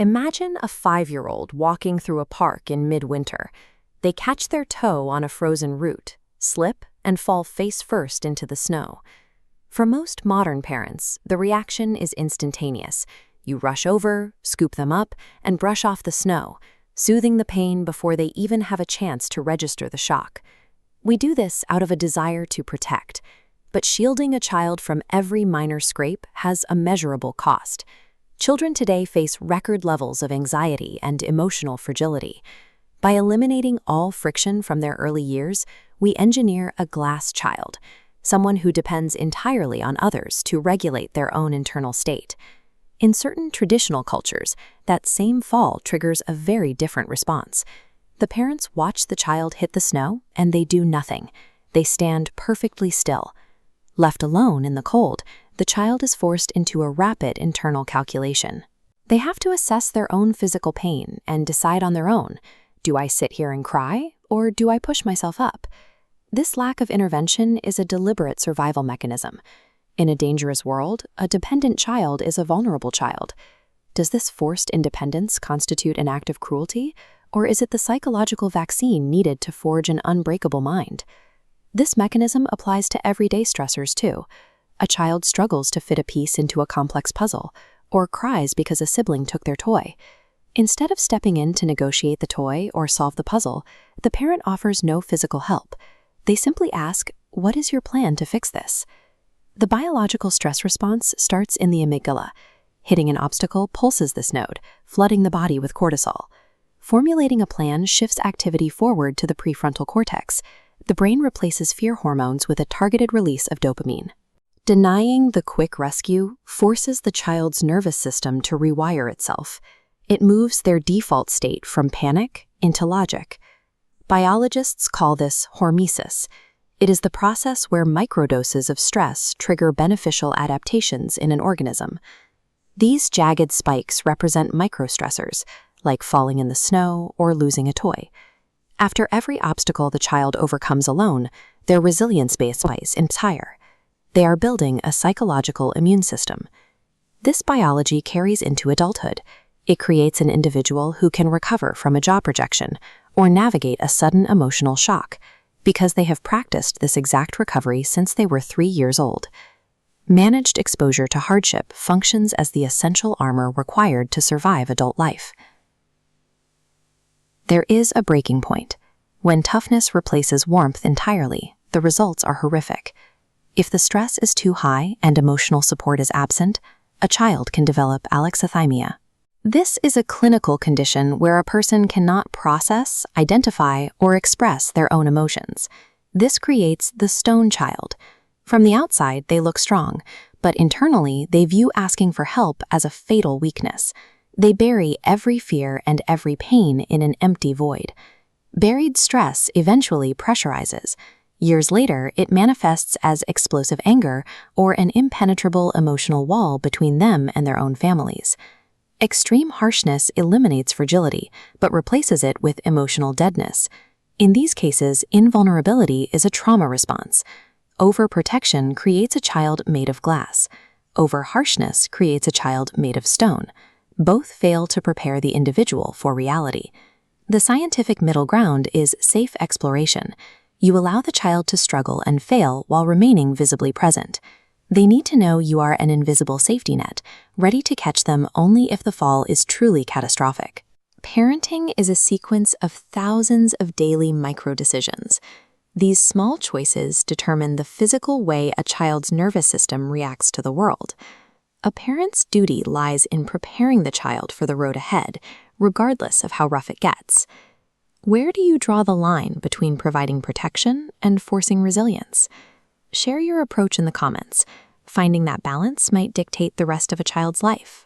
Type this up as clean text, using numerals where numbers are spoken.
Imagine a 5-year-old walking through a park in midwinter. They catch their toe on a frozen root, slip, and fall face first into the snow. For most modern parents, the reaction is instantaneous. You rush over, scoop them up, and brush off the snow, soothing the pain before they even have a chance to register the shock. We do this out of a desire to protect, but shielding a child from every minor scrape has a measurable cost. Children today face record levels of anxiety and emotional fragility. By eliminating all friction from their early years, we engineer a glass child, someone who depends entirely on others to regulate their own internal state. In certain traditional cultures, that same fall triggers a very different response. The parents watch the child hit the snow, and they do nothing. They stand perfectly still. Left alone in the cold, the child is forced into a rapid internal calculation. They have to assess their own physical pain and decide on their own, do I sit here and cry, or do I push myself up? This lack of intervention is a deliberate survival mechanism. In a dangerous world, a dependent child is a vulnerable child. Does this forced independence constitute an act of cruelty, or is it the psychological vaccine needed to forge an unbreakable mind? This mechanism applies to everyday stressors too. A child struggles to fit a piece into a complex puzzle, or cries because a sibling took their toy. Instead of stepping in to negotiate the toy or solve the puzzle, the parent offers no physical help. They simply ask, "What is your plan to fix this?" The biological stress response starts in the amygdala. Hitting an obstacle pulses this node, flooding the body with cortisol. Formulating a plan shifts activity forward to the prefrontal cortex. The brain replaces fear hormones with a targeted release of dopamine. Denying the quick rescue forces the child's nervous system to rewire itself. It moves their default state from panic into logic. Biologists call this hormesis. It is the process where microdoses of stress trigger beneficial adaptations in an organism. These jagged spikes represent microstressors, like falling in the snow or losing a toy. After every obstacle the child overcomes alone, their resilience base is higher. They are building a psychological immune system. This biology carries into adulthood. It creates an individual who can recover from a job rejection or navigate a sudden emotional shock because they have practiced this exact recovery since they were 3 years old. Managed exposure to hardship functions as the essential armor required to survive adult life. There is a breaking point. When toughness replaces warmth entirely, the results are horrific. If the stress is too high and emotional support is absent, a child can develop alexithymia. This is a clinical condition where a person cannot process, identify, or express their own emotions. This creates the stone child. From the outside, they look strong, but internally, they view asking for help as a fatal weakness. They bury every fear and every pain in an empty void. Buried stress eventually pressurizes. Years later, it manifests as explosive anger or an impenetrable emotional wall between them and their own families. Extreme harshness eliminates fragility, but replaces it with emotional deadness. In these cases, invulnerability is a trauma response. Overprotection creates a child made of glass. Over-harshness creates a child made of stone. Both fail to prepare the individual for reality. The scientific middle ground is safe exploration. You allow the child to struggle and fail while remaining visibly present. They need to know you are an invisible safety net, ready to catch them only if the fall is truly catastrophic. Parenting is a sequence of thousands of daily micro-decisions. These small choices determine the physical way a child's nervous system reacts to the world. A parent's duty lies in preparing the child for the road ahead, regardless of how rough it gets. Where do you draw the line between providing protection and forcing resilience? Share your approach in the comments. Finding that balance might dictate the rest of a child's life.